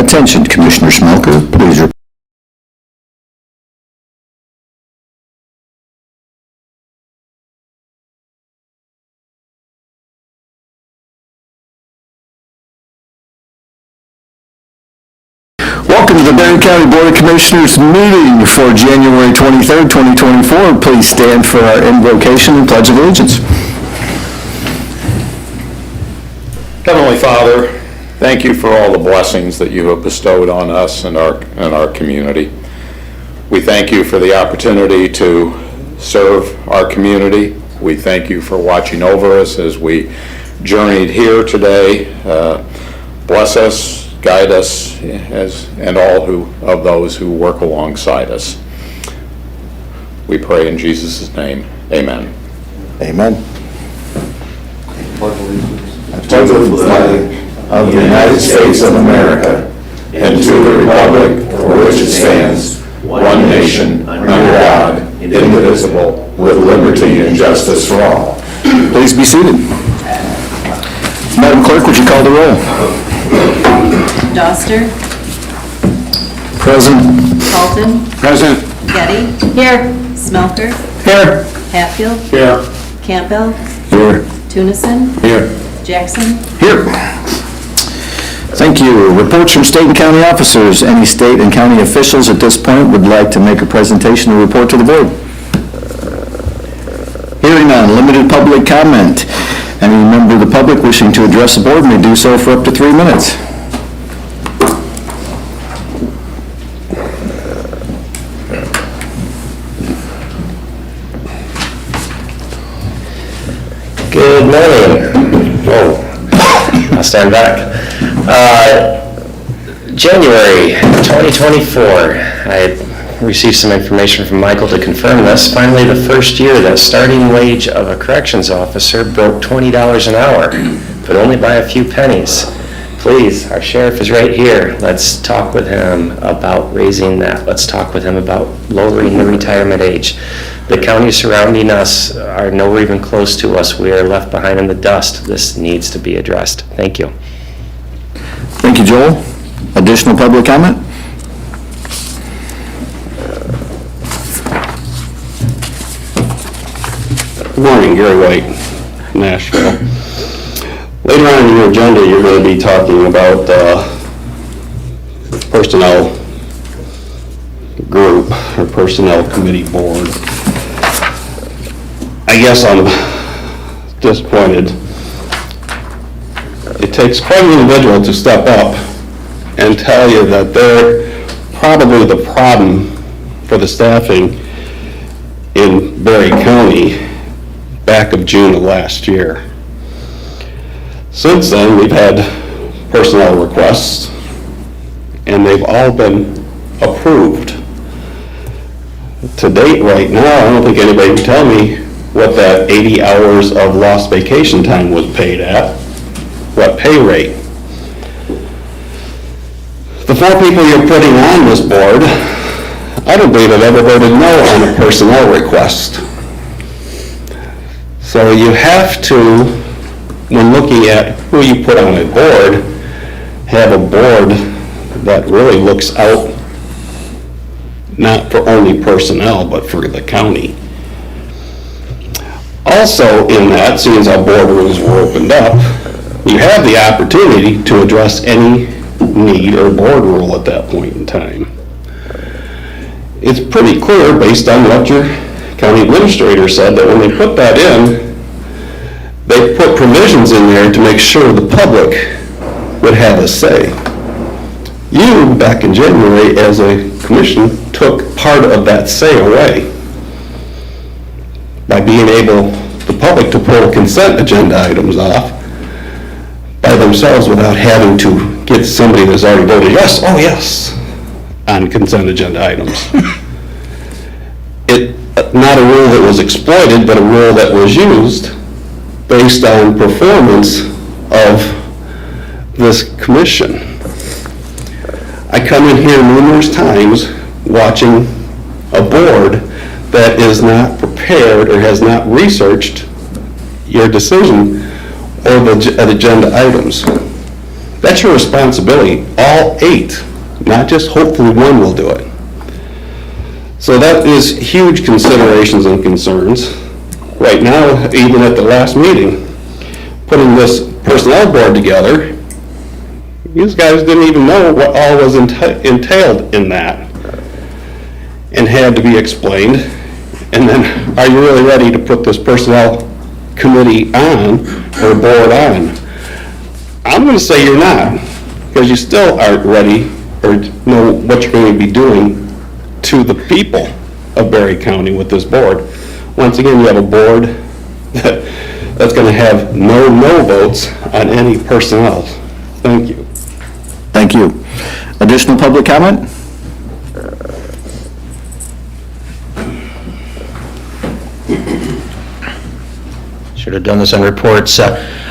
Attention, Commissioner Schmelker, please report. Welcome to the Barron County Board of Commissioners meeting for January 23rd, 2024. Please stand for our invocation and pledge of allegiance. Heavenly Father, thank you for all the blessings that you have bestowed on us and our community. We thank you for the opportunity to serve our community. We thank you for watching over us as we journeyed here today. Bless us, guide us, and all of those who work alongside us. We pray in Jesus' name. Amen. Amen. To the flag of the United States of America and to the republic for which it stands, one nation, under God, indivisible, with liberty and justice for all. Please be seated. Madam Clerk, would you call the roll? Doster. Present. Halton. Present. Getty. Here. Smelker. Here. Hatfield. Here. Campbell. Here. Tunison. Here. Jackson. Here. Thank you. Reports from state and county officers. Any state and county officials at this point would like to make a presentation or report to the board? Hearing none. Limited public comment. Any member of the public wishing to address the board may do so for up to 3 minutes. Good morning. I'll stand back. January 2024, I received some information from Michael to confirm this. Finally, the first year that starting wage of a corrections officer broke $20 an hour, but only by a few pennies. Please, our sheriff is right here. Let's talk with him about raising that. Let's talk with him about lowering the retirement age. The counties surrounding us are nowhere even close to us. We are left behind in the dust. This needs to be addressed. Thank you. Thank you, Joel. Additional public comment? Good morning, Gary White, Nashville. Later on in your agenda, you're going to be talking about personnel group or personnel committee board. I guess I'm disappointed. It takes quite an individual to step up and tell you that they're probably the problem for the staffing in Barry County back of June of last year. Since then, we've had personnel requests, and they've all been approved. To date, right now, I don't think anybody can tell me what that 80 hours of lost vacation time was paid at, what pay rate. The 4 people you're putting on this board, I don't believe have ever voted no on a personnel request. So you have to, when looking at who you put on a board, have a board that really looks out not for only personnel, but for the county. Also in that, seeing as how boardrooms were opened up, you have the opportunity to address any need or board rule at that point in time. It's pretty clear based on what your county administrator said that when they put that in, they put provisions in there to make sure the public would have a say. You, back in January, as a commission, took part of that say away by being able, the public, to pull consent agenda items off by themselves without having to get somebody that's already voted yes, oh yes, on consent agenda items. Not a rule that was exploited, but a rule that was used based on performance of this commission. I come in here numerous times watching a board that is not prepared or has not researched your decision or the agenda items. That's your responsibility, all 8, not just hopefully one will do it. So that is huge considerations and concerns. Right now, even at the last meeting, putting this personnel board together, these guys didn't even know what all was entailed in that and had to be explained. And then, are you really ready to put this personnel committee on or board on? I'm going to say you're not, because you still aren't ready or know what you're going to be doing to the people of Berry County with this board. Once again, you have a board that's going to have no votes on any personnel. Thank you. Thank you. Additional public comment? Should have done this on reports.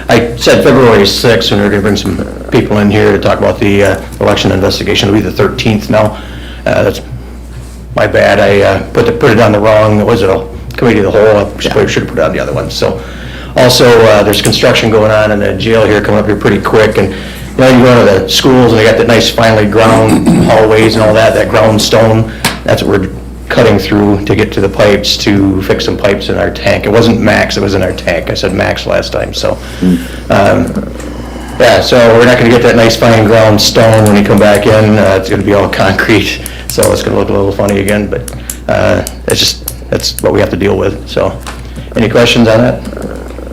I said February 6th, and we're going to bring some people in here to talk about the election investigation. It'll be the 13th now. That's my bad. I put it on the wrong, was it a committee of the whole? I should have put it on the other one. So, also, there's construction going on in the jail here, coming up here pretty quick, and you know, you go to the schools, and they got that nice finely ground hallways and all that ground stone. That's what we're cutting through to get to the pipes to fix some pipes in our tank. It wasn't Max, it was in our tank. I said Max last time, so. Yeah, so we're not gonna get that nice fine ground stone when you come back in. It's gonna be all concrete, so it's gonna look a little funny again, but that's what we have to deal with, so. Any questions on that?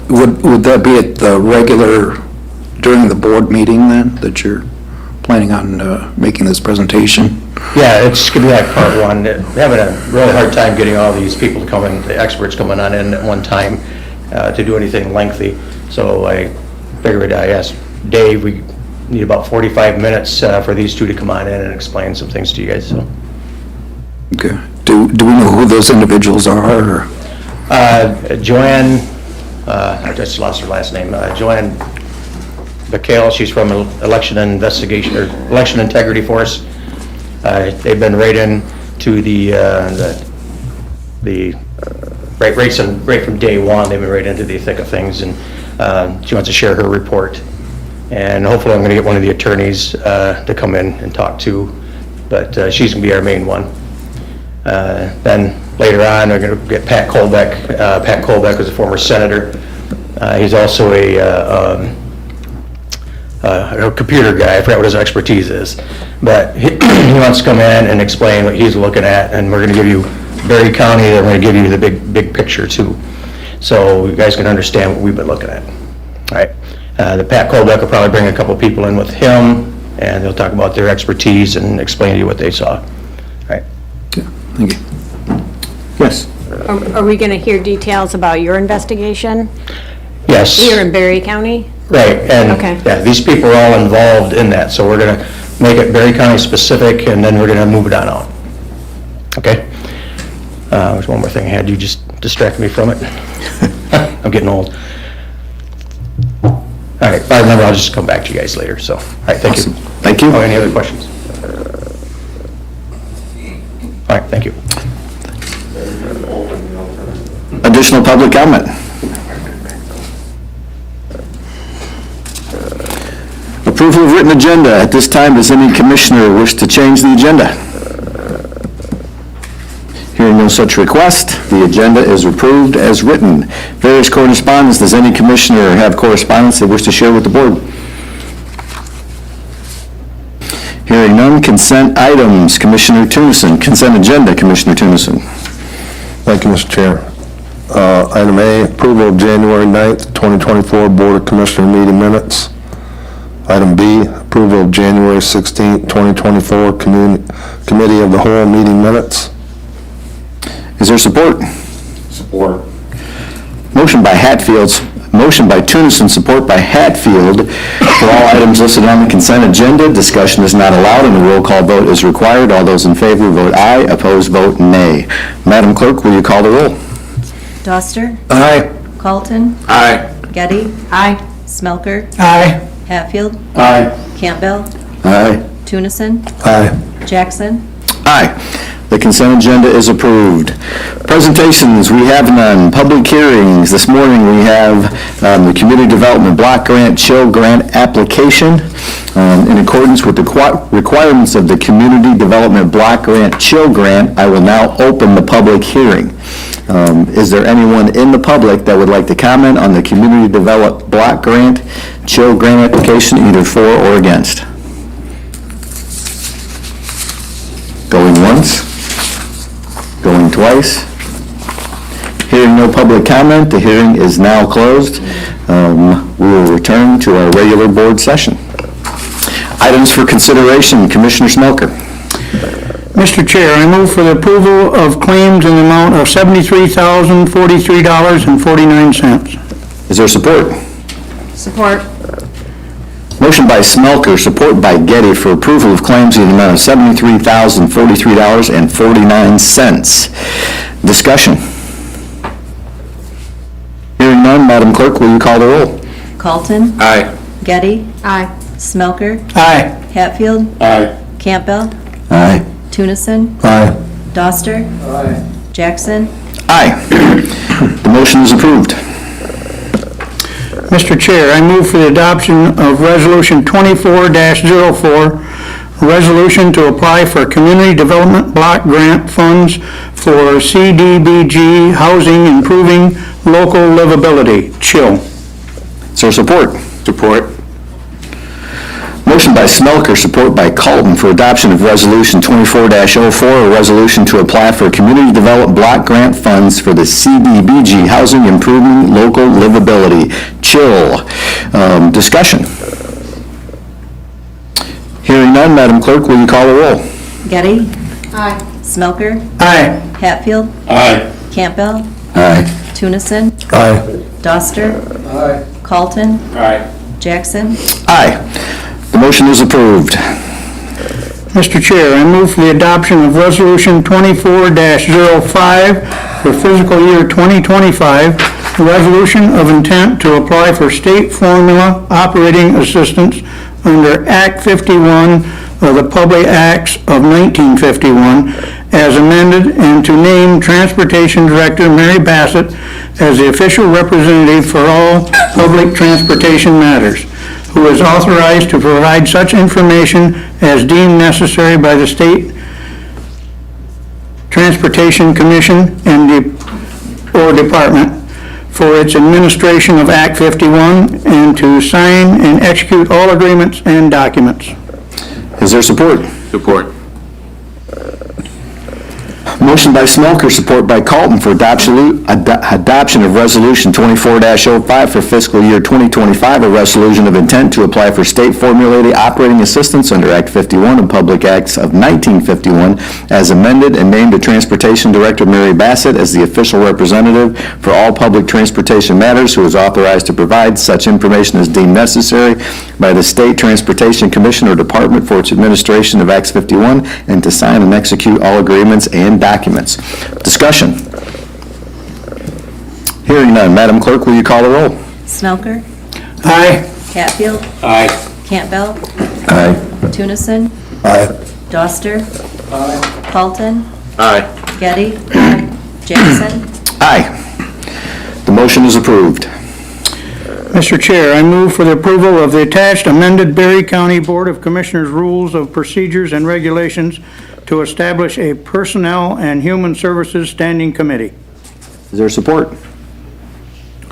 Would that be at the regular, during the board meeting then, that you're planning on making this presentation? Yeah, it's gonna be like part one. We're having a really hard time getting all these people to come in, the experts coming on in at one time to do anything lengthy. So I figured I asked Dave, we need about 45 minutes for these two to come on in and explain some things to you guys, so. Okay. Do we know who those individuals are, or? Joanne, I just lost her last name, Joanne McHale, she's from Election Investigation, or Election Integrity Force. They've been right into right from day one, they've been right into the thick of things, and she wants to share her report. And hopefully I'm going to get one of the attorneys to come in and talk to, but she's going to be our main one. Then later on, we're going to get Pat Kolbeck. Pat Kolbeck was a former senator. He's also a computer guy. I forgot what his expertise is, but he wants to come in and explain what he's looking at, and we're going to give you Berry County, and we're going to give you the big picture too, so you guys can understand what we've been looking at. All right. The Pat Kolbeck will probably bring a couple people in with him, and they'll talk about their expertise and explain to you what they saw. All right. Yeah, thank you. Yes. Are we going to hear details about your investigation Yes. here in Berry County? Right, and Okay. yeah, these people are all involved in that, so we're going to make it Berry County specific, and then we're going to move it on out. Okay? There's one more thing I had, you just distracted me from it. I'm getting old. All right, if I remember, I'll just come back to you guys later, so, all right, thank you. Awesome. Thank you. Oh, any other questions? All right, thank you. Additional public comment? Approval of written agenda. At this time, does any commissioner wish to change the agenda? Hearing no such request, the agenda is approved as written. Various correspondence. Does any commissioner have correspondence they wish to share with the board? Hearing none, consent items. Commissioner Tunison. Consent agenda, Commissioner Tunison. Thank you, Mr. Chair. Item A, approval of January 9th, 2024 Board of Commissioner meeting minutes. Item B, approval of January 16th, 2024 Committee of the Whole meeting minutes. Is there support? Support. Motion by Tunison, support by Hatfield. For all items listed on the consent agenda, discussion is not allowed and a roll call vote is required. All those in favor vote aye, opposed vote nay. Madam Clerk, will you call the roll? Doster? Aye. Carlton? Aye. Getty? Aye. Smelker? Aye. Hatfield? Aye. Campbell? Aye. Tunison? Aye. Jackson? Aye. The consent agenda is approved. Presentations, we have none. Public hearings, this morning we have the Community Development Block Grant Chill Grant application. In accordance with the requirements of the Community Development Block Grant Chill Grant, I will now open the public hearing. Is there anyone in the public that would like to comment on the Community Development Block Grant Chill Grant application, either for or against? Going once? Going twice? Hearing no public comment, the hearing is now closed. We will return to our regular board session. Items for consideration, Commissioner Smelker. Mr. Chair, I move for the approval of claims in the amount of $73,043.49. Is there support? Support. Motion by Smelker, support by Getty for approval of claims in the amount of $73,043.49. Discussion. Hearing none, Madam Clerk, will you call the roll? Colton. Aye. Getty. Aye. Smelker. Aye. Hatfield. Aye. Campbell. Aye. Tunison. Aye. Doster. Jackson. Aye. The motion is approved. Mr. Chair, I move for the adoption of Resolution 24-04, a resolution to apply for Community Development Block Grant funds for CDBG housing improving local livability. Chill. Is there support? Support. Motion by Smelker, support by Colton for adoption of Resolution 24-04, a resolution to apply for Community Development Block Grant funds for the CDBG Housing Improving Local Livability. Chill. Discussion. Hearing none, Madam Clerk, will you call the roll? Getty. Aye. Smelker. Aye. Hatfield. Aye. Campbell. Aye. Tunison. Aye. Doster. Colton. Aye. Jackson. Aye. The motion is approved. Mr. Chair, I move for the adoption of Resolution 24-05 for fiscal year 2025, a resolution of intent to apply for state formula operating assistance under Act 51 of the Public Acts of 1951 as amended, and to name Transportation Director Mary Bassett as the official representative for all public transportation matters, who is authorized to provide such information as deemed necessary by the State Transportation Commission or Department for its administration of Act 51, and to sign and execute all agreements and documents. Is there support? Support. Motion by Smelker, support by Colton for adoption of Resolution 24-05 for fiscal year 2025, a resolution of intent to apply for state formulated operating assistance under Act 51 of Public Acts of 1951 as amended, and named the Transportation Director Mary Bassett as the official representative for all public transportation matters, who is authorized to provide such information as deemed necessary by the State Transportation Commission or Department for its administration of Acts 51, and to sign and execute all agreements and documents. Discussion. Hearing none. Madam Clerk, will you call the roll? Smelker. Aye. Hatfield. Aye. Campbell. Aye. Tunison. Aye. Doster. Colton. Aye. Getty. Jackson. Aye. The motion is approved. Mr. Chair, I move for the approval of the attached amended Berry County Board of Commissioners Rules of Procedures and Regulations to establish a Personnel and Human Services Standing Committee. Is there support?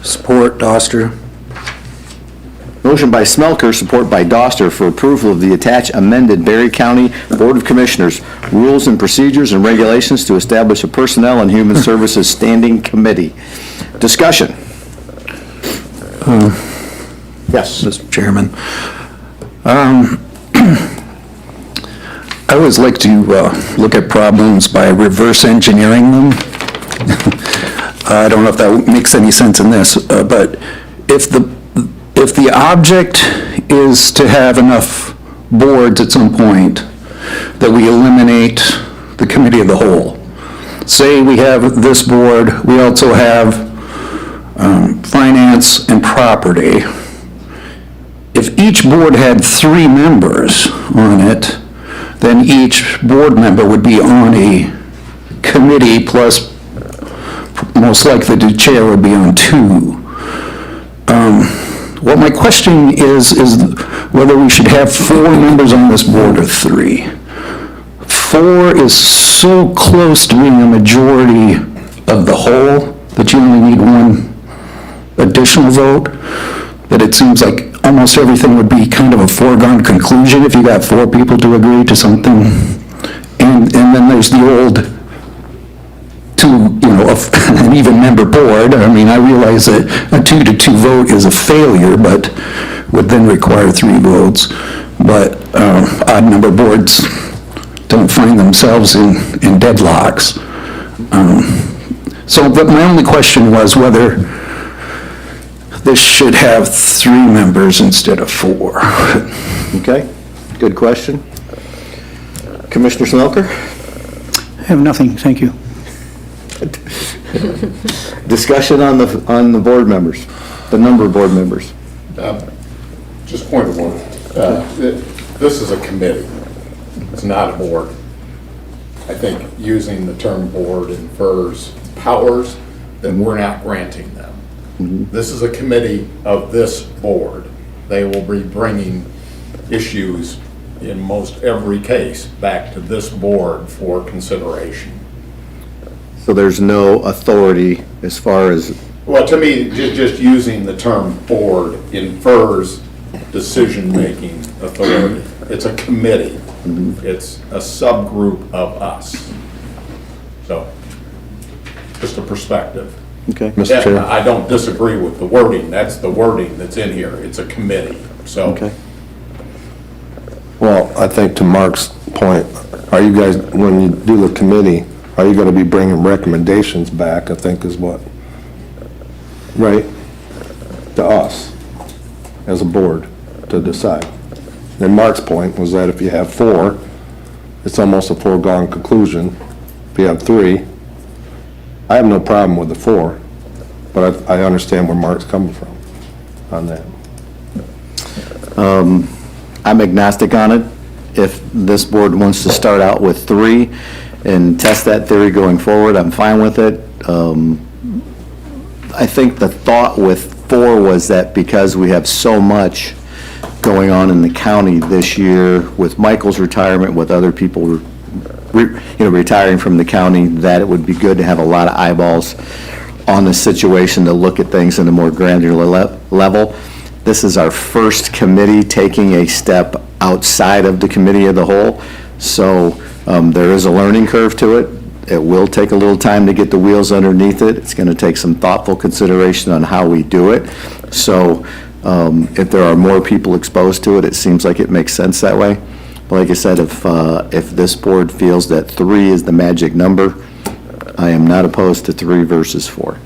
Support, Doster. Motion by Smelker, support by Doster for approval of the attached amended Berry County Board of Commissioners Rules and Procedures and Regulations to establish a Personnel and Human Services Standing Committee. Discussion. Yes. Mr. Chairman. I always like to look at problems by reverse engineering them. I don't know if that makes any sense in this, but if the object is to have enough boards at some point that we eliminate the committee of the whole. Say we have this board, we also have finance and property. If each board had 3 members on it, then each board member would be on a committee, plus most likely the chair would be on 2. What my question is whether we should have 4 members on this board or 3. 4 is so close to being a majority of the whole that you only need 1 additional vote, that it seems like almost everything would be kind of a foregone conclusion if you got 4 people to agree to something. And then there's the old 2, an even member board. I mean, I realize that a 2-2 vote is a failure, but would then require 3 votes. But odd number boards don't find themselves in deadlocks. But my only question was whether this should have 3 members instead of 4. Okay, good question. Commissioner Smelker? I have nothing, thank you. Discussion on the board members, the number of board members. Just point of order. This is a committee. It's not a board. I think using the term board infers powers that we're not granting them. This is a committee of this board. They will be bringing issues in most every case back to this board for consideration. So there's no authority as far as, Well, to me, just using the term board infers decision-making authority. It's a committee. It's a subgroup of us. So, just a perspective. okay, Mr. Chair. I don't disagree with the wording. That's the wording that's in here. It's a committee. So, okay. Well, I think to Mark's point, are you guys, when you do the committee, are you gonna be bringing recommendations back, I think is what, right? To us, as a board, to decide. And Mark's point was that if you have 4, it's almost a foregone conclusion. If you have 3, I have no problem with the 4, but I understand where Mark's coming from on that. I'm agnostic on it. If this board wants to start out with 3 and test that theory going forward, I'm fine with it. I think the thought with 4 was that because we have so much going on in the county this year with Michael's retirement, with other people retiring from the county, that it would be good to have a lot of eyeballs on the situation to look at things in a more granular level. This is our first committee taking a step outside of the committee of the whole, so there is a learning curve to it. It will take a little time to get the wheels underneath it. It's going to take some thoughtful consideration on how we do it. So if there are more people exposed to it, it seems like it makes sense that way. But like I said, if this board feels that 3 is the magic number, I am not opposed to 3 versus 4.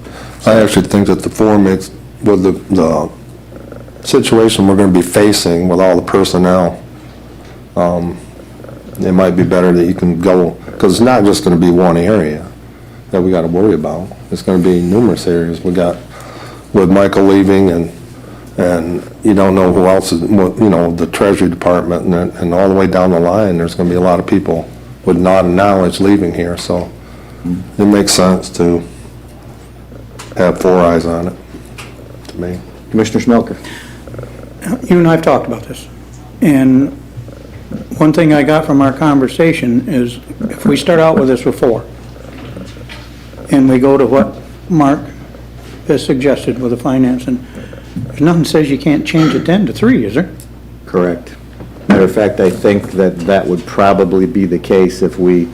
I actually think that the 4 makes, with the situation we're gonna be facing with all the personnel, it might be better that you can go, because it's not just gonna be one area that we gotta worry about. It's gonna be numerous areas. We got, with Michael leaving and you don't know who else is, the Treasury Department and all the way down the line, there's gonna be a lot of people with not knowledge leaving here, so it makes sense to have 4 eyes on it, to me. Commissioner Smelker? You and I have talked about this, and one thing I got from our conversation is if we start out with this with 4, and we go to what Mark has suggested with the finance, and there's nothing says you can't change it then to 3, is there? Correct. Matter of fact, I think that would probably be the case if we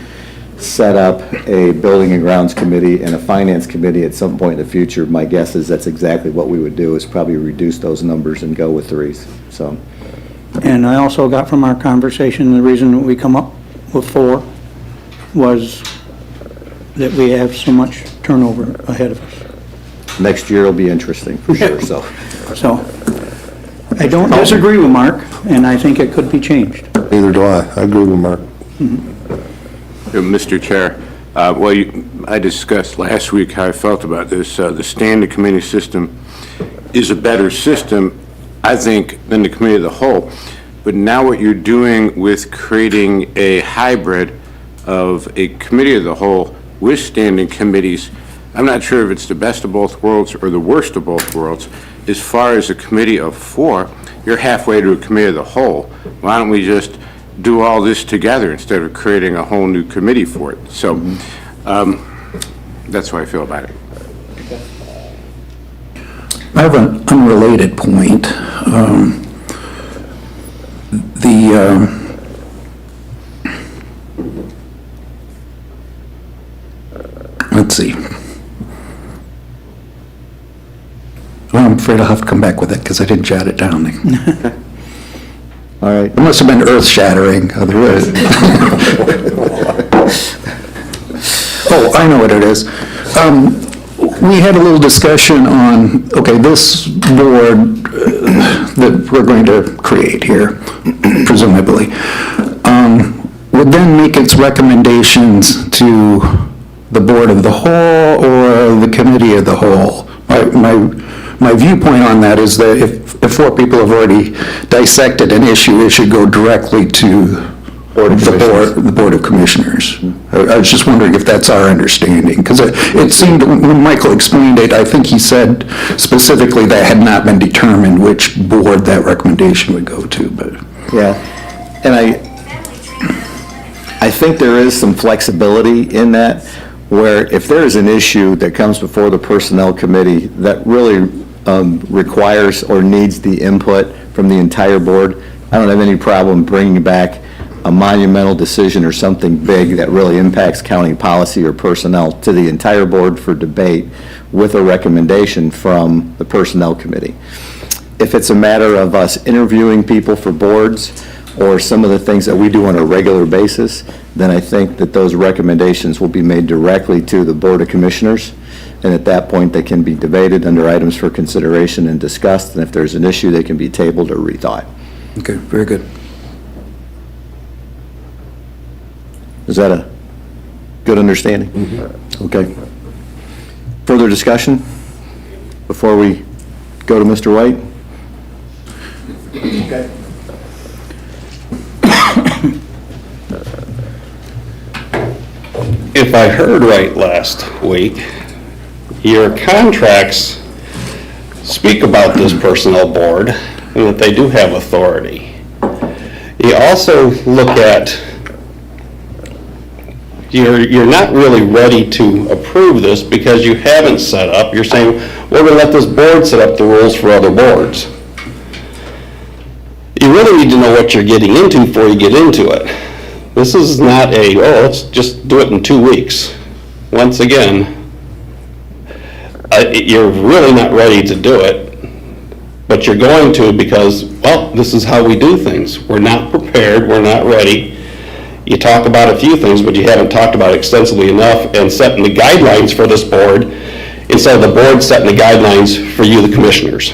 set up a building and grounds committee and a finance committee at some point in the future. My guess is that's exactly what we would do, is probably reduce those numbers and go with 3s, so. And I also got from our conversation, the reason that we come up with 4 was that we have so much turnover ahead of us. Next year will be interesting, for sure, so. So, I don't disagree with Mark, and I think it could be changed. Neither do I. I agree with Mark. Mr. Chair, I discussed last week how I felt about this. The standing committee system is a better system, I think, than the committee of the whole. But now what you're doing with creating a hybrid of a committee of the whole with standing committees, I'm not sure if it's the best of both worlds or the worst of both worlds. As far as a committee of 4, you're halfway to a committee of the whole. Why don't we just do all this together instead of creating a whole new committee for it? So that's how I feel about it. I have an unrelated point. Let's see. Well, I'm afraid I'll have to come back with it because I didn't jot it down. All right. It must have been earth-shattering, otherwise. Oh, I know what it is. We had a little discussion on, okay, this board that we're going to create here, presumably, would then make its recommendations to the board of the whole or the committee of the whole. My viewpoint on that is that if 4 people have already dissected an issue, it should go directly to the Board of Commissioners. I was just wondering if that's our understanding, because it seemed, when Michael explained it, I think he said specifically that had not been determined which board that recommendation would go to, but. Yeah, and I think there is some flexibility in that, where if there is an issue that comes before the Personnel Committee that really requires or needs the input from the entire board, I don't have any problem bringing back a monumental decision or something big that really impacts county policy or personnel to the entire board for debate with a recommendation from the Personnel Committee. If it's a matter of us interviewing people for boards or some of the things that we do on a regular basis, then I think that those recommendations will be made directly to the Board of Commissioners, and at that point, they can be debated under items for consideration and discussed, and if there's an issue, they can be tabled or rethought. Okay, very good. Is that a good understanding? Okay. Further discussion before we go to Mr. White? Okay. If I heard right last week, your contracts speak about this personnel board and that they do have authority. You also look at, you're not really ready to approve this because you haven't set up, you're saying, we're going to let this board set up the rules for other boards. You really need to know what you're getting into before you get into it. This is not let's just do it in 2 weeks. Once again, you're really not ready to do it, but you're going to because, well, this is how we do things. We're not prepared, we're not ready. You talk about a few things, but you haven't talked about it extensively enough and setting the guidelines for this board instead of the board setting the guidelines for you, the commissioners.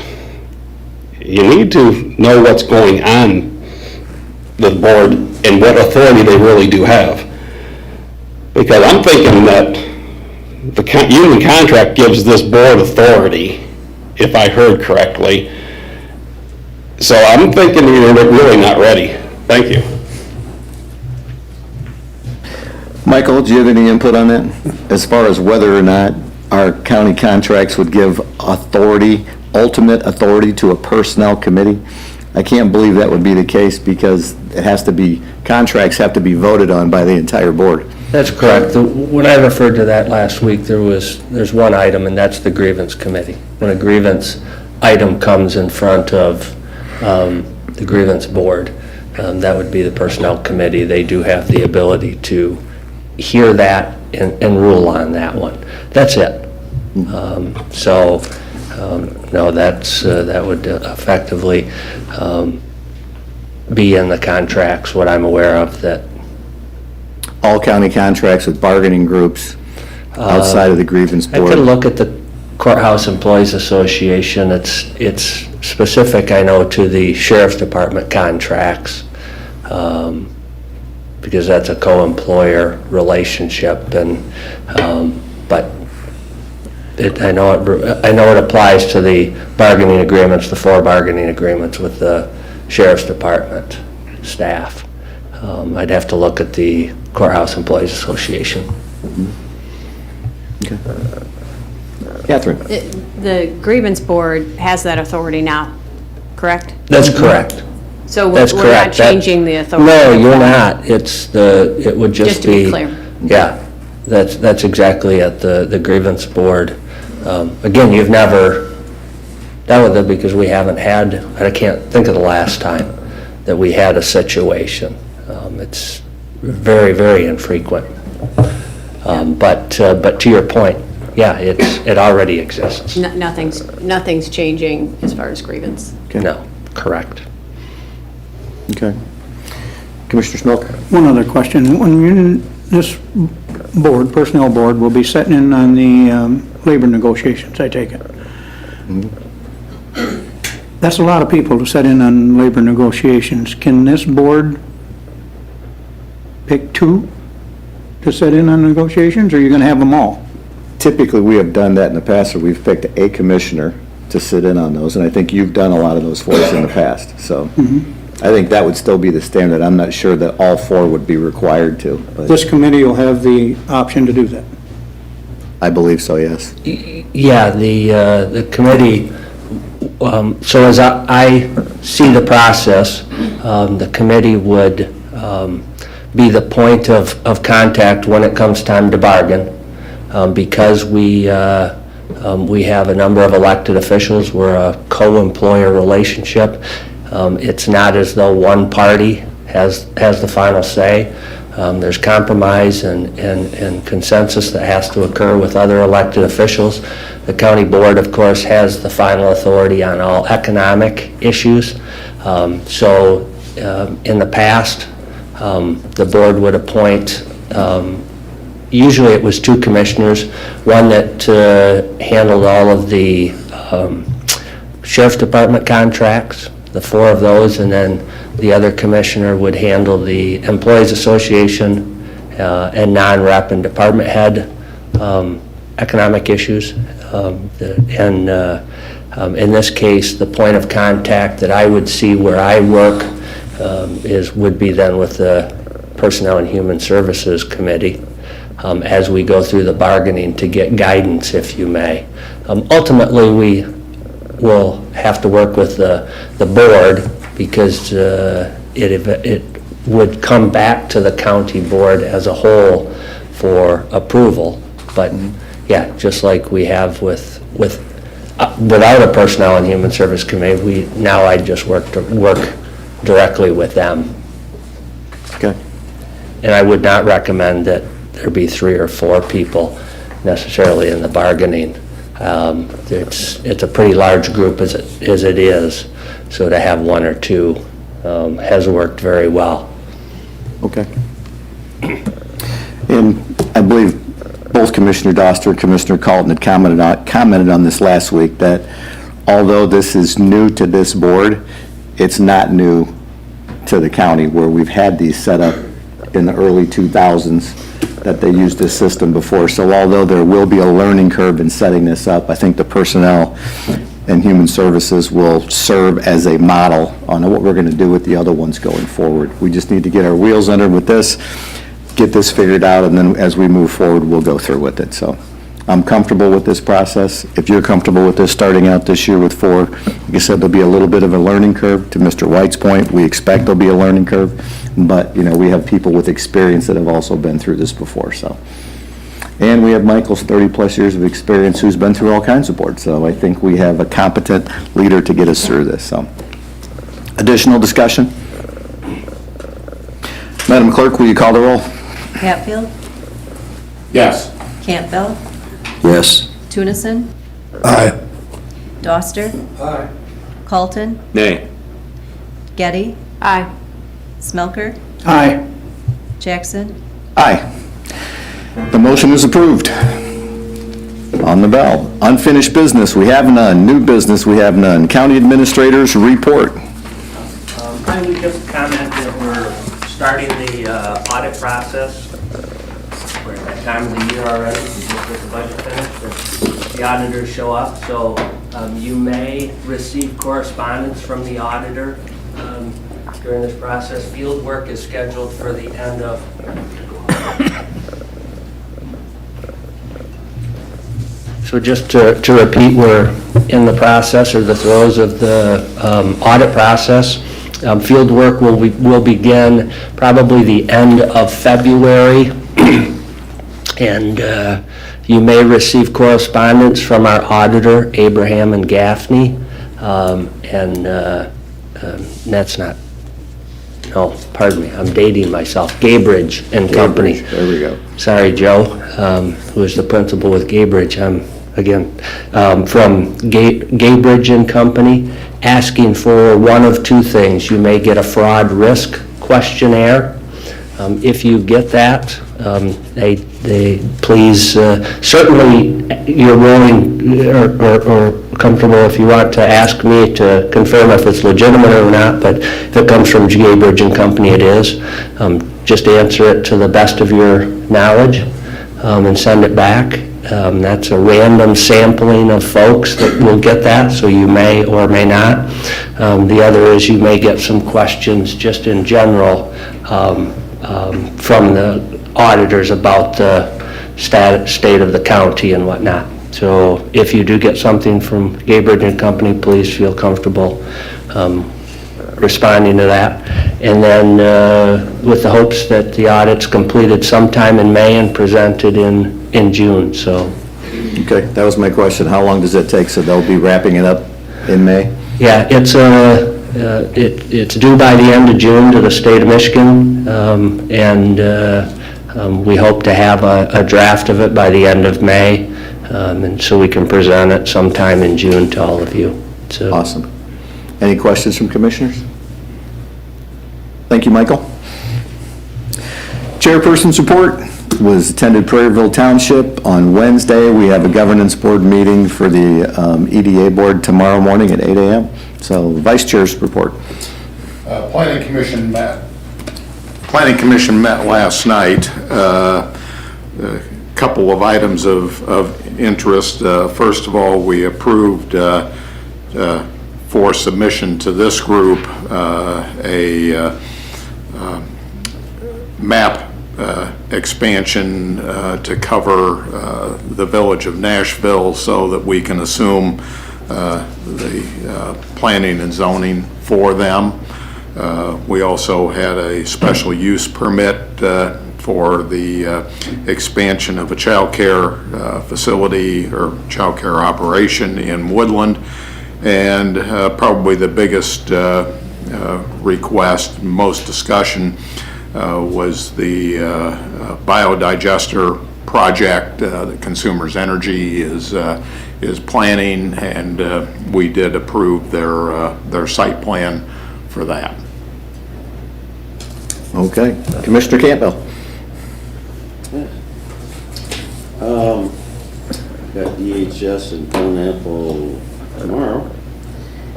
You need to know what's going on the board and what authority they really do have. Because I'm thinking that the union contract gives this board authority, if I heard correctly. So I'm thinking you're really not ready. Thank you. Michael, do you have any input on that? As far as whether or not our county contracts would give authority, ultimate authority to a personnel committee? I can't believe that would be the case because it has to be, contracts have to be voted on by the entire board. That's correct. When I referred to that last week, there's one item, and that's the grievance committee. When a grievance item comes in front of the grievance board, that would be the personnel committee. They do have the ability to hear that and rule on that one. That's it. No, that would effectively be in the contracts, what I'm aware of, that All county contracts with bargaining groups outside of the grievance I board. could look at the Courthouse Employees Association. It's specific, I know, to the Sheriff's Department contracts, because that's a co-employer relationship, and but I know it applies to the bargaining agreements, the 4 bargaining agreements with the Sheriff's Department staff. I'd have to look at the Courthouse Employees Association. Catherine? The grievance board has that authority now, correct? That's correct. So That's we're not correct. That- changing the authority? No, you're not. It would just be... Just to be clear. Yeah, that's exactly at the grievance board. Again, you've never dealt with it because we haven't had, I can't think of the last time that we had a situation. It's very, very infrequent. But to your point, yeah, it already exists. Nothing's changing as far as grievance? No, correct. Okay. Commissioner Smelker? One other question. When this board, personnel board, will be setting in on the labor negotiations, I take it? That's a lot of people to set in on labor negotiations. Can this board pick two to set in on negotiations, or are you going to have them all? Typically, we have done that in the past, where we've picked a commissioner to sit in on those, and I think you've done a lot of those for us in the past, so. I think that would still be the standard. I'm not sure that all four would be required to, but This committee will have the option to do that. I believe so, yes. Yeah, the committee, so as I see the process, the committee would be the point of contact when it comes time to bargain. Because we have a number of elected officials, we're a co-employer relationship. It's not as though one party has the final say. There's compromise and consensus that has to occur with other elected officials. The county board, of course, has the final authority on all economic issues. So in the past, the board would appoint, usually it was two commissioners, one that handled all of the sheriff's department contracts, the four of those, and then the other commissioner would handle the employees association and non-rep and department head economic issues. And in this case, the point of contact that I would see where I work would be then with the Personnel and Human Services Committee as we go through the bargaining to get guidance, if you may. Ultimately, we will have to work with the board because it would come back to the county board as a whole for approval. But yeah, just like we have without a Personnel and Human Service Committee, now I just work directly with them. Okay. And I would not recommend that there be 3 or 4 people necessarily in the bargaining. It's a pretty large group as it is, so to have 1 or 2 has worked very well. Okay. And I believe both Commissioner Doster and Commissioner Carlton had commented on this last week, that although this is new to this board, it's not new to the county, where we've had these set up in the early 2000s, that they used this system before. So although there will be a learning curve in setting this up, I think the Personnel and Human Services will serve as a model on what we're going to do with the other ones going forward. We just need to get our wheels under with this, get this figured out, and then as we move forward, we'll go through with it. So I'm comfortable with this process. If you're comfortable with this starting out this year with 4, like I said, there'll be a little bit of a learning curve. To Mr. White's point, we expect there'll be a learning curve, but, we have people with experience that have also been through this before, so. And we have Michael's 30-plus years of experience, who's been through all kinds of boards, so I think we have a competent leader to get us through this, so. Additional discussion? Madam Clerk, will you call the roll? Hatfield, Yes. Campbell, Yes. Tunison, Aye. Doster. Aye. Carlton, Nay. Getty, Aye. Smelker, Aye. Jackson. Aye. The motion is approved. On the bell. Unfinished business, we have none. New business, we have none. County Administrators report. I would just comment that we're starting the audit process. We're at that time of the year already, we just get the budget finished, and the auditors show up. So you may receive correspondence from the auditor during this process. Field work is scheduled for the end of So just to repeat, we're in the process or the throes of the audit process. Field work will begin probably the end of February. And you may receive correspondence from our auditor, Abraham and Gaffney. That's not, no, pardon me, I'm dating myself, Gaybridge and Company. There we go. Sorry, Joe, who is the principal with Gaybridge. I'm, again, from Gaybridge and Company, asking for one of two things. You may get a fraud risk questionnaire. If you get that, they please, certainly you're willing or comfortable if you want to ask me to confirm if it's legitimate or not, but if it comes from Gaybridge and Company, it is. Just answer it to the best of your knowledge and send it back. That's a random sampling of folks that will get that, so you may or may not. The other is you may get some questions just in general from the auditors about the state of the county and whatnot. So if you do get something from Gaybridge and Company, please feel comfortable responding to that. And then with the hopes that the audit's completed sometime in May and presented in June, so. Okay, that was my question. How long does it take? So they'll be wrapping it up in May? Yeah, it's due by the end of June to the state of Michigan, and we hope to have a draft of it by the end of May, and so we can present it sometime in June to all of you. So. Awesome. Any questions from commissioners? Thank you, Michael. Chairperson's report was attended Prairieville Township on Wednesday. We have a governance board meeting for the EDA board tomorrow morning at 8 a.m. So Vice Chair's report. Planning Commission met last night. A couple of items of interest. First of all, we approved for submission to this group a map expansion to cover the village of Nashville so that we can assume the planning and zoning for them. We also had a special use permit for the expansion of a child care facility or child care operation in Woodland. And probably the biggest request, most discussion, was the biodigester project that Consumers Energy is planning, and we did approve their site plan for that. Okay. Commissioner Campbell. Got DHS and Pineapple tomorrow,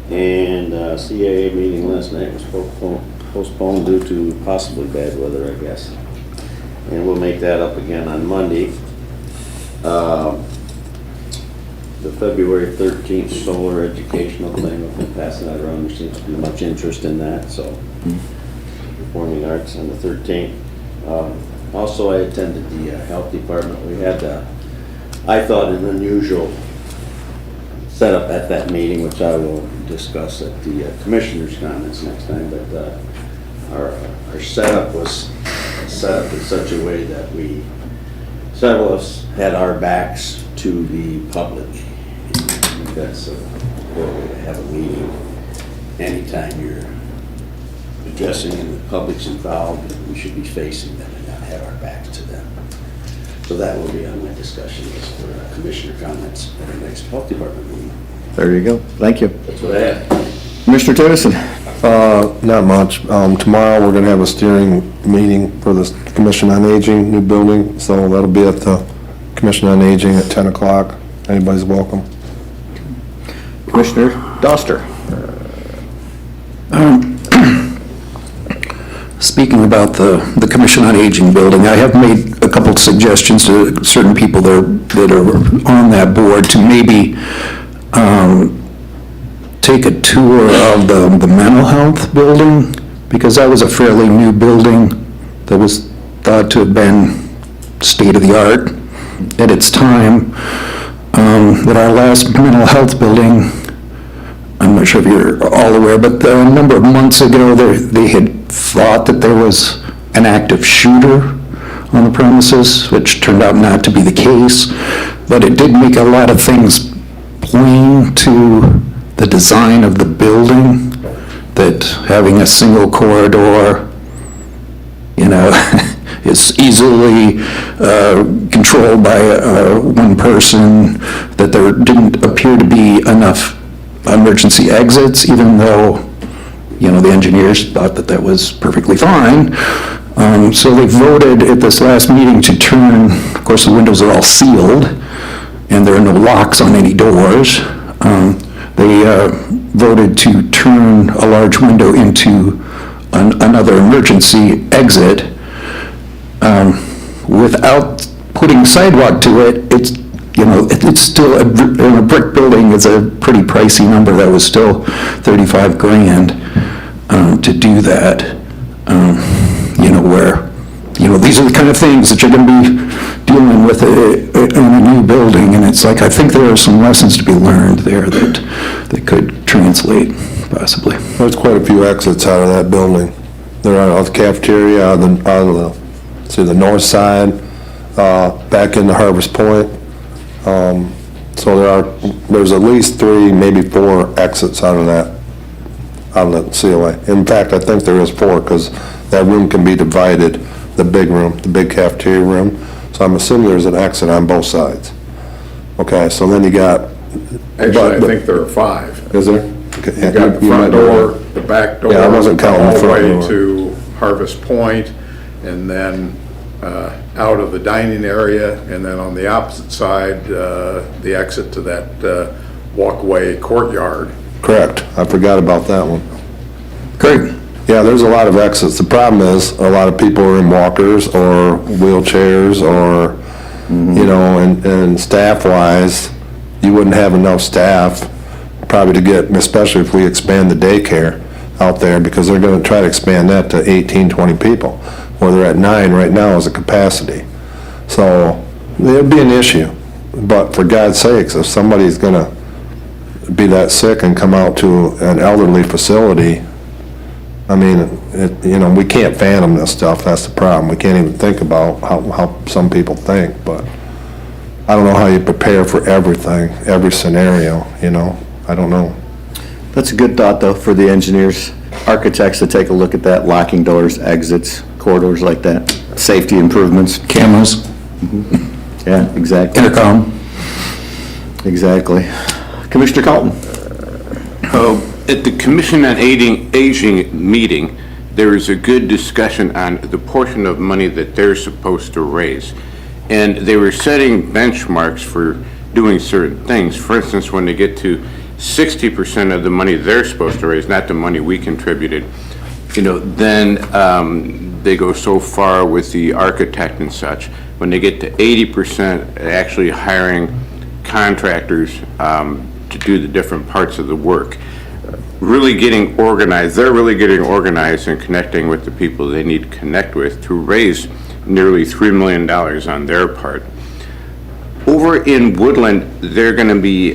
and CAA meeting last night was postponed due to possibly bad weather, I guess. And we'll make that up again on Monday. The February 13th solar educational thing, I've been passing that around. There seems to be much interest in that, so performing arts on the 13th. Also, I attended the health department. We had, I thought, an unusual setup at that meeting, which I will discuss at the commissioners' comments next time. But our setup was set up in such a way that several of us had our backs to the public. That's a poor way to have a meeting. Anytime you're addressing and the public's involved, we should be facing them and not have our backs to them. So that will be on my discussion list for commissioner comments at our next health department meeting. There you go. Thank you. That's what I have. Commissioner Tennyson. Not much. Tomorrow, we're going to have a steering meeting for the Commission on Aging, new building, so that'll be at the Commission on Aging at 10 o'clock. Anybody's welcome. Commissioner Doster. Speaking about the Commission on Aging building, I have made a couple of suggestions to certain people that are on that board to maybe take a tour of the mental health building, because that was a fairly new building that was thought to have been state-of-the-art at its time. that our last mental health building, I'm not sure if you're all aware, but a number of months ago, they had thought that there was an active shooter on the premises, which turned out not to be the case, but it did make a lot of things plain to the design of the building, that having a single corridor, is easily controlled by one person, that there didn't appear to be enough emergency exits, even though, the engineers thought that that was perfectly fine. So they voted at this last meeting to turn, of course, the windows are all sealed, and there are no locks on any doors. They voted to turn a large window into another emergency exit. Without putting sidewalk to it, it's still, in a brick building, it's a pretty pricey number. That was still 35 grand to do that. Where, these are the kind of things that you're going to be dealing with in a new building, and it's like, I think there are some lessons to be learned there that could translate, possibly. There's quite a few exits out of that building. They're out of the cafeteria, out of the north side, back into Harvest Point. So there's at least 3, maybe 4 exits out of that COA. In fact, I think there is 4, because that room can be divided, the big room, the big cafeteria room. So I'm assuming there's an exit on both sides. Okay, so then you got... Actually, I think there are 5. Is there? Okay. You got the front door, the back door. Yeah, I wasn't counting the front door. All the way to Harvest Point, and then out of the dining area, and then on the opposite side, the exit to that walkway courtyard. Correct. I forgot about that one. Great. Yeah, there's a lot of exits. The problem is, a lot of people are in walkers or wheelchairs or, and staff-wise, you wouldn't have enough staff probably to get, especially if we expand the daycare out there, because they're going to try to expand that to 18, 20 people, where they're at 9 right now as a capacity. So it'd be an issue. But for God's sakes, if somebody's going to be that sick and come out to an elderly facility, I mean, we can't fathom this stuff. That's the problem. We can't even think about how some people think, but I don't know how you prepare for everything, every scenario, I don't know. That's a good thought, though, for the engineers, architects to take a look at that, locking doors, exits, corridors like that, safety improvements. Cameras. Yeah, exactly. Intercom. Exactly. Commissioner Calton. At the Commission on Aging meeting, there is a good discussion on the portion of money that they're supposed to raise. And they were setting benchmarks for doing certain things. For instance, when they get to 60% of the money they're supposed to raise, not the money we contributed, then they go so far with the architect and such. When they get to 80%, actually hiring contractors to do the different parts of the work. Really getting organized, they're really getting organized and connecting with the people they need to connect with to raise nearly $3 million on their part. Over in Woodland, they're going to be,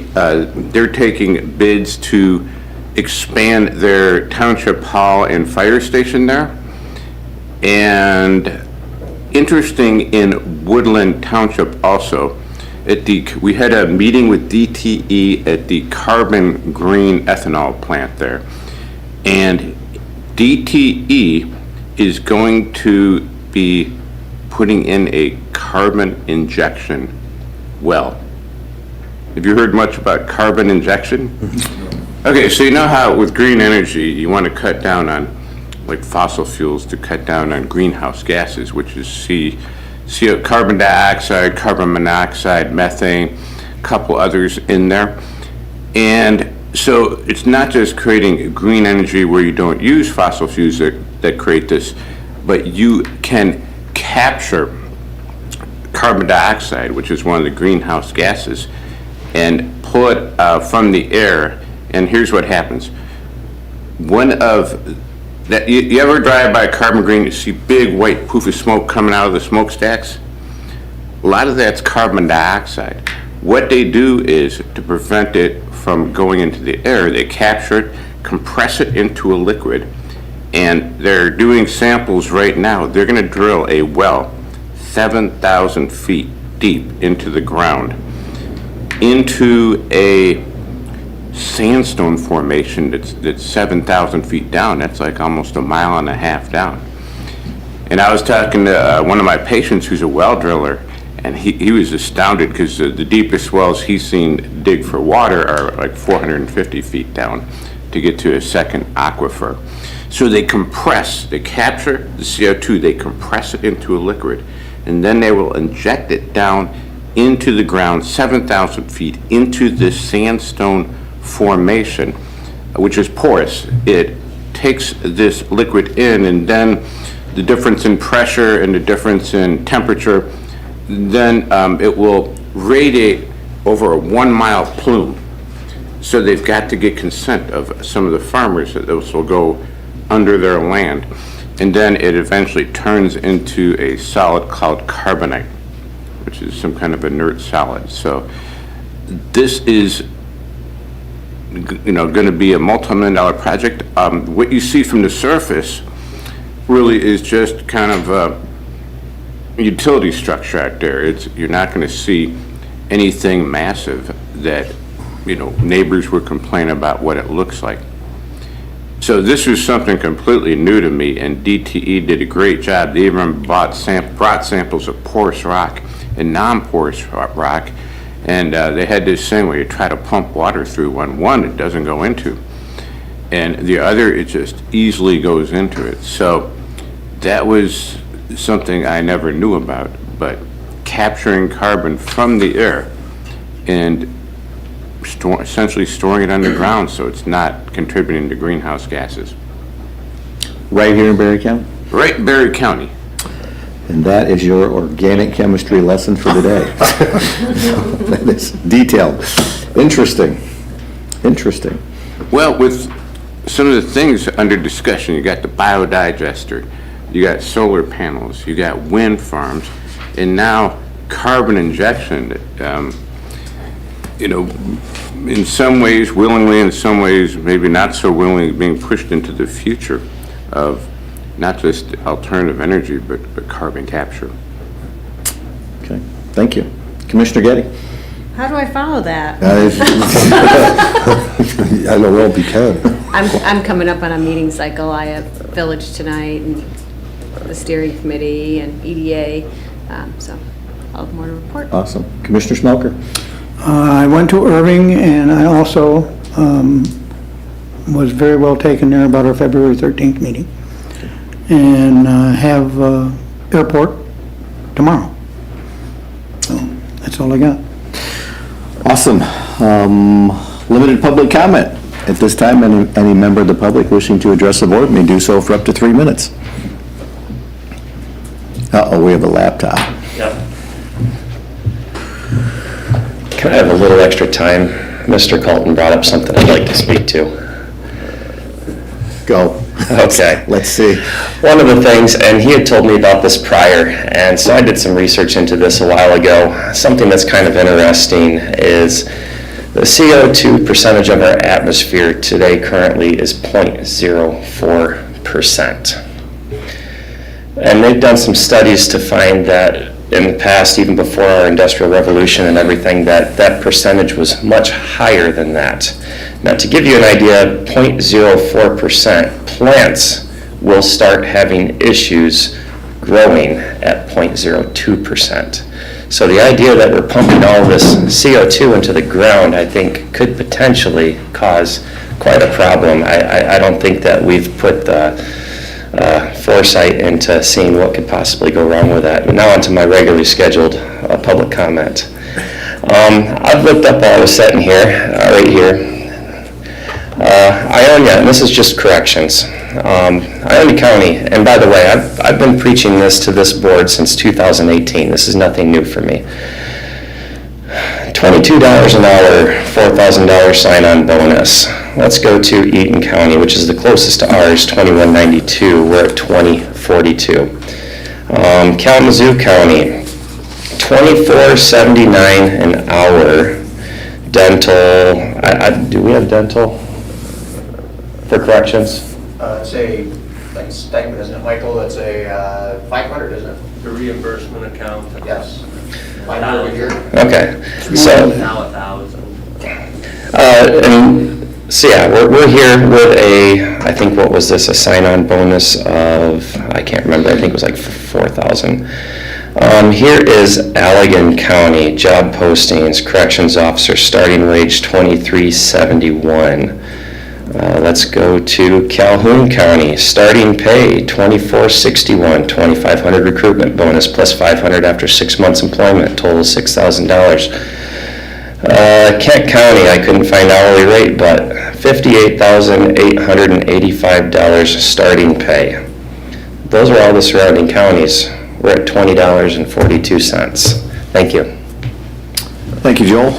they're taking bids to expand their township hall and fire station there. And interesting in Woodland Township also, we had a meeting with DTE at the Carbon Green ethanol plant there. And DTE is going to be putting in a carbon injection well. Have you heard much about carbon injection? Okay, so you know how with green energy, you want to cut down on like fossil fuels to cut down on greenhouse gases, which is carbon dioxide, carbon monoxide, methane, a couple others in there. And so it's not just creating green energy where you don't use fossil fuels that create this, but you can capture carbon dioxide, which is one of the greenhouse gases, and pull it from the air. And here's what happens. You ever drive by Carbon Green, you see big white poof of smoke coming out of the smokestacks? A lot of that's carbon dioxide. What they do is, to prevent it from going into the air, they capture it, compress it into a liquid, and they're doing samples right now. They're going to drill a well 7,000 feet deep into the ground, into a sandstone formation that's 7,000 feet down. That's like almost a mile and a half down. And I was talking to one of my patients who's a well driller, and he was astounded because the deepest wells he's seen dig for water are like 450 feet down to get to a second aquifer. So they compress, they capture the CO2, they compress it into a liquid, and then they will inject it down into the ground 7,000 feet into this sandstone formation, which is porous. It takes this liquid in, and then the difference in pressure and the difference in temperature, then it will radiate over a 1 mile plume. So they've got to get consent of some of the farmers that this will go under their land. And then it eventually turns into a solid called carbonate, which is some kind of inert solid. So this is, you know, going to be a multi-million-dollar project. What you see from the surface really is just kind of a utility structure out there. You're not going to see anything massive that, you know, neighbors would complain about what it looks like. So this was something completely new to me, and DTE did a great job. They even brought samples of porous rock and non-porous rock, and they had this thing where you try to pump water through one it doesn't go into, and the other it just easily goes into it. So that was something I never knew about, but capturing carbon from the air and essentially storing it underground so it's not contributing to greenhouse gases. Right here in Berry County? Right in Berry County. And that is your organic chemistry lesson for today. That is detailed. Interesting. Interesting. Well, with some of the things under discussion, you got the biodigester, you got solar panels, you got wind farms, and now carbon injection. You know, in some ways willingly, in some ways maybe not so willingly, being pushed into the future of not just alternative energy, but carbon capture. Okay, thank you. Commissioner Getty? How do I follow that? I know well you can. I'm coming up on a meeting cycle. I have Village tonight and the steering committee and EDA, so I'll have more to report. Awesome. Commissioner Smelker? I went to Irving, and I also was very well taken there about our February 13th meeting, and have airport tomorrow. So that's all I got. Awesome. Limited public comment. At this time, any member of the public wishing to address the board may do so for up to 3 minutes. Uh-oh, we have a laptop. Yep. Can I have a little extra time? Mr. Colton brought up something I'd like to speak to. Go. Okay. Let's see. One of the things, and he had told me about this prior, and so I did some research into this a while ago. Something that's kind of interesting is the CO2 percentage of our atmosphere today currently is 0.04%. And they've done some studies to find that in the past, even before our Industrial Revolution and everything, that percentage was much higher than that. Now, to give you an idea, 0.04%, plants will start having issues growing at 0.02%. So the idea that we're pumping all this CO2 into the ground, I think, could potentially cause quite a problem. I don't think that we've put the foresight into seeing what could possibly go wrong with that. Now onto my regularly scheduled public comment. I've looked up while I was sitting here, right here. Ionia, and this is just corrections. Ionia County, and by the way, I've been preaching this to this board since 2018. This is nothing new for me. $22 an hour, $4,000 sign-on bonus. Let's go to Eaton County, which is the closest to ours, $21.92. We're at $20.42. Kalamazoo County, $24.79 an hour. Dental, do we have dental for corrections? It's a, like stipend, isn't it, Michael? It's a 500, isn't it? The reimbursement account. Yes. 500 a year. Okay, so, Now 1,000. and, so yeah, we're here with I think what was this, a sign-on bonus of, I can't remember, I think it was like 4,000. Here is Allegan County, job postings, corrections officer, starting wage $23.71. Let's go to Calhoun County, starting pay $24.61, $2,500 recruitment bonus plus $500 after 6 months employment, total $6,000. Kent County, I couldn't find hourly rate, but $58,885 starting pay. Those are all the surrounding counties. We're at $20.42. Thank you. Thank you, Joel.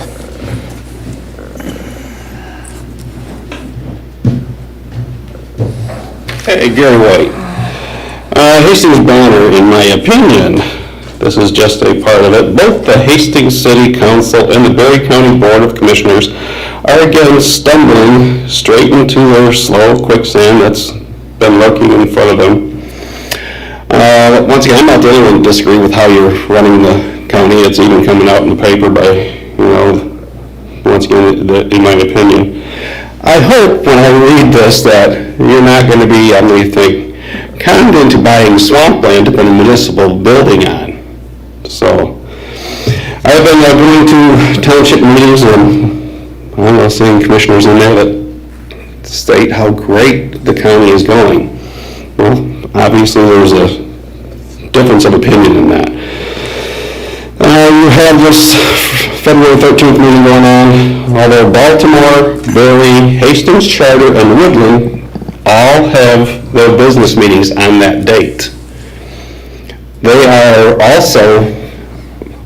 Hey, Gary White. Hastings Banner, in my opinion, this is just a part of it, both the Hastings City Council and the Berry County Board of Commissioners are again stumbling straight into their slow quicksand that's been lurking in front of them. Once again, I'm not the only one to disagree with how you're running the county. It's even coming out in the paper by, once again, in my opinion. I hope when I read this that you're not going to be, I'm going to think, conned into buying swampland to put a municipal building on. So, I've been going to township meetings and I'm seeing commissioners in there that state how great the county is going. Well, obviously there's a difference of opinion in that. You have this February 13th meeting going on, although Baltimore, Berry, Hastings Charter, and Woodland all have their business meetings on that date. They are also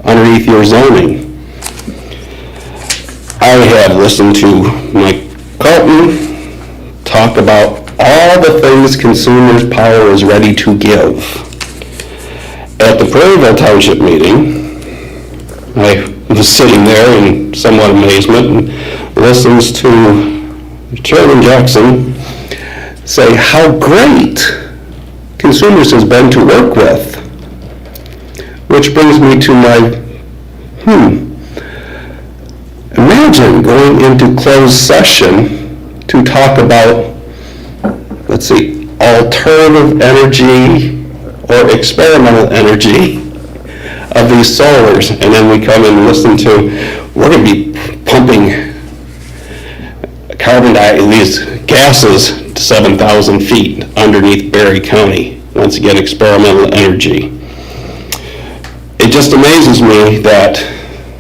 underneath your zoning. I have listened to Mike Carlton talk about all the things Consumers Power is ready to give. At the Prairieville Township meeting, I was sitting there in somewhat amazement and listens to Chairman Jackson say how great Consumers has been to work with. Which brings me to my, imagine going into closed session to talk about, let's see, alternative energy or experimental energy of these solars, and then we come and listen to, we're going to be pumping these gases to 7,000 feet underneath Berry County. Once again, experimental energy. It just amazes me that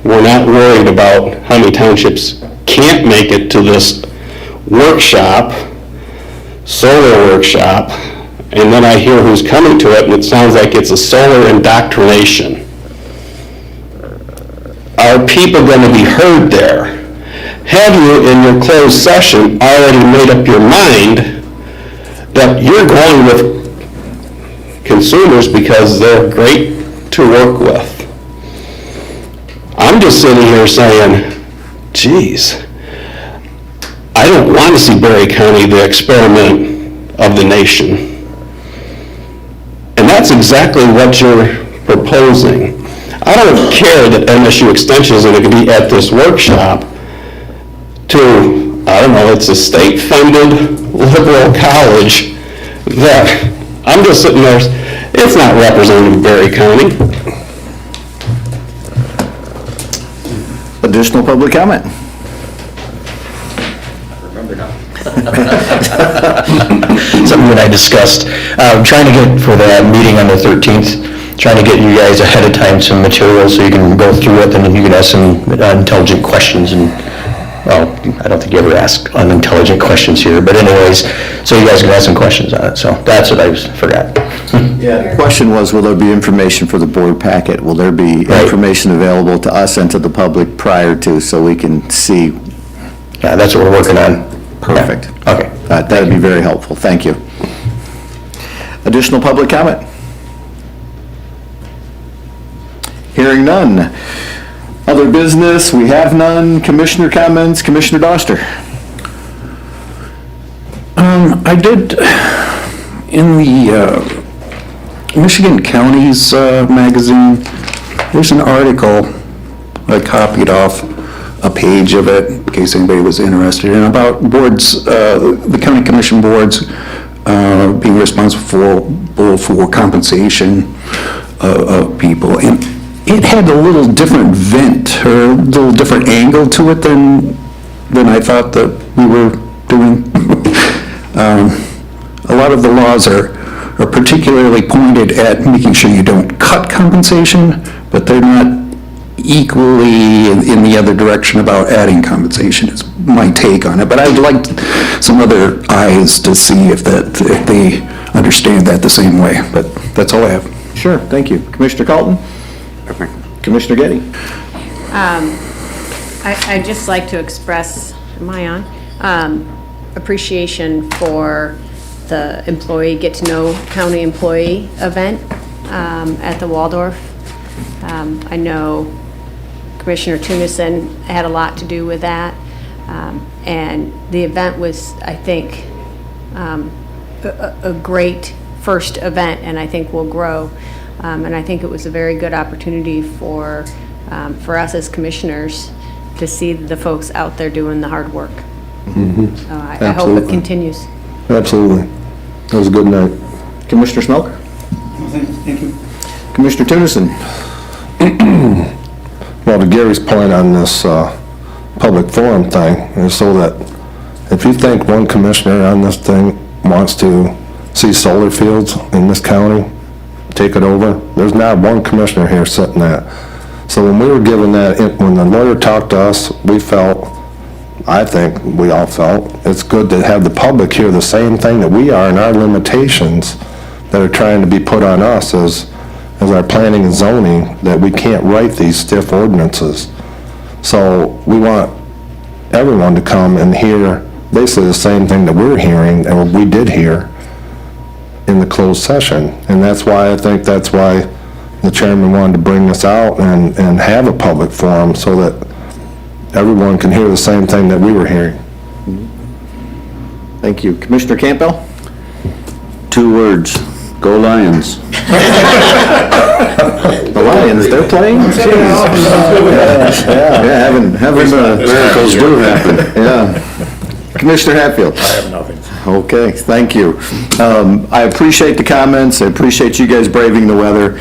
we're not worried about how many townships can't make it to this workshop, solar workshop, and then I hear who's coming to it, and it sounds like it's a solar indoctrination. Are people going to be heard there? Have you, in your closed session, already made up your mind that you're going with Consumers because they're great to work with? I'm just sitting here saying, geez, I don't want to see Berry County the experiment of the nation. And that's exactly what you're proposing. I don't care that MSU Extension is going to be at this workshop to, I don't know, it's a state-funded liberal college that I'm just sitting there, it's not representative of Berry County. Additional public comment? Remember now. Something that I discussed, trying to get for the meeting on the 13th, trying to get you guys ahead of time some material so you can go through it and then you can ask some intelligent questions and, well, I don't think you ever ask unintelligent questions here, but anyways, so you guys can ask some questions on it, so that's what I forgot. Yeah, the question was, will there be information for the board packet? Will there be information available to us and to the public prior to, so we can see? Yeah, that's what we're working on. Perfect. Yeah. Okay. That would be very helpful. Thank you. Additional public comment? Hearing none. Other business, we have none. Commissioner comments, Commissioner Doster. I did, in the Michigan Counties magazine, there's an article, I copied off a page of it, in case anybody was interested, and about boards, the county commission boards being responsible for compensation of people. And it had a little different vent, or a little different angle to it than I thought that we were doing. A lot of the laws are particularly pointed at making sure you don't cut compensation, but they're not equally in the other direction about adding compensation, is my take on it. But I'd like some other eyes to see if they understand that the same way, but that's all I have. Sure, thank you. Commissioner Carlton? Commissioner Getty? I'd just like to express, am I on? Appreciation for the employee, get to know county employee event at the Waldorf. I know Commissioner Tunison had a lot to do with that. And the event was, I think, a great first event, and I think will grow. And I think it was a very good opportunity for us as commissioners to see the folks out there doing the hard work. So I hope it continues. Absolutely. That was a good night. Commissioner Smelker? Thank you. Commissioner Tunison? Well, to Gary's point on this public forum thing, is so that if you think one commissioner on this thing wants to see solar fields in this county, take it over, there's not one commissioner here sitting that. So when we were given that, when the lawyer talked to us, we felt, I think we all felt, it's good to have the public hear the same thing that we are, and our limitations that are trying to be put on us as our planning and zoning, that we can't write these stiff ordinances. So we want everyone to come and hear basically the same thing that we're hearing, and we did hear in the closed session. And that's why, I think that's why the chairman wanted to bring this out and have a public forum, so that everyone can hear the same thing that we were hearing. Thank you. Commissioner Campbell? 2 words, go Lions. The Lions, they're playing? Yeah, having miracles do happen, yeah. Commissioner Hatfield? I have nothing. Okay, thank you. I appreciate the comments, I appreciate you guys braving the weather.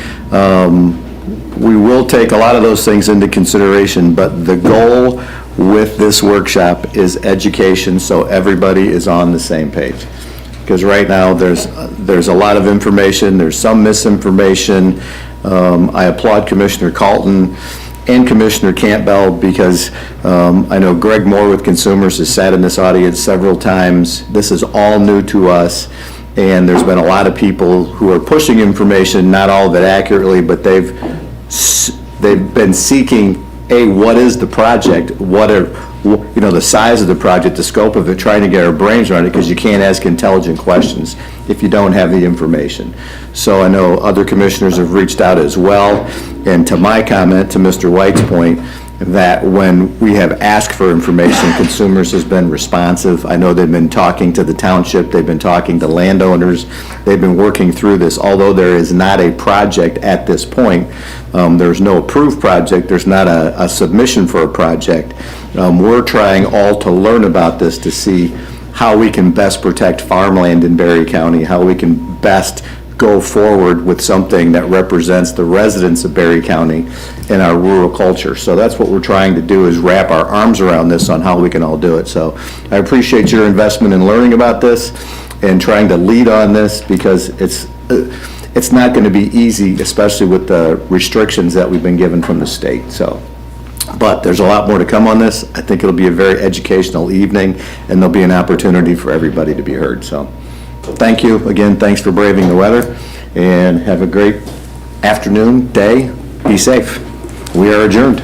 We will take a lot of those things into consideration, but the goal with this workshop is education, so everybody is on the same page. Because right now, there's a lot of information, there's some misinformation. I applaud Commissioner Carlton and Commissioner Campbell, because I know Greg Moore with Consumers has sat in this audience several times. This is all new to us, and there's been a lot of people who are pushing information, not all of it accurately, but they've been seeking, what is the project? What are, the size of the project, the scope of it, trying to get our brains around it, because you can't ask intelligent questions if you don't have the information. So I know other commissioners have reached out as well, and to my comment, to Mr. White's point, that when we have asked for information, Consumers has been responsive. I know they've been talking to the township, they've been talking to landowners, they've been working through this. Although there is not a project at this point, there's no approved project, there's not a submission for a project. We're trying all to learn about this to see how we can best protect farmland in Berry County, how we can best go forward with something that represents the residents of Berry County and our rural culture. So that's what we're trying to do, is wrap our arms around this on how we can all do it. So I appreciate your investment in learning about this and trying to lead on this, because it's not going to be easy, especially with the restrictions that we've been given from the state. So, but there's a lot more to come on this. I think it'll be a very educational evening, and there'll be an opportunity for everybody to be heard. So thank you again. Thanks for braving the weather, and have a great afternoon, day. Be safe. We are adjourned.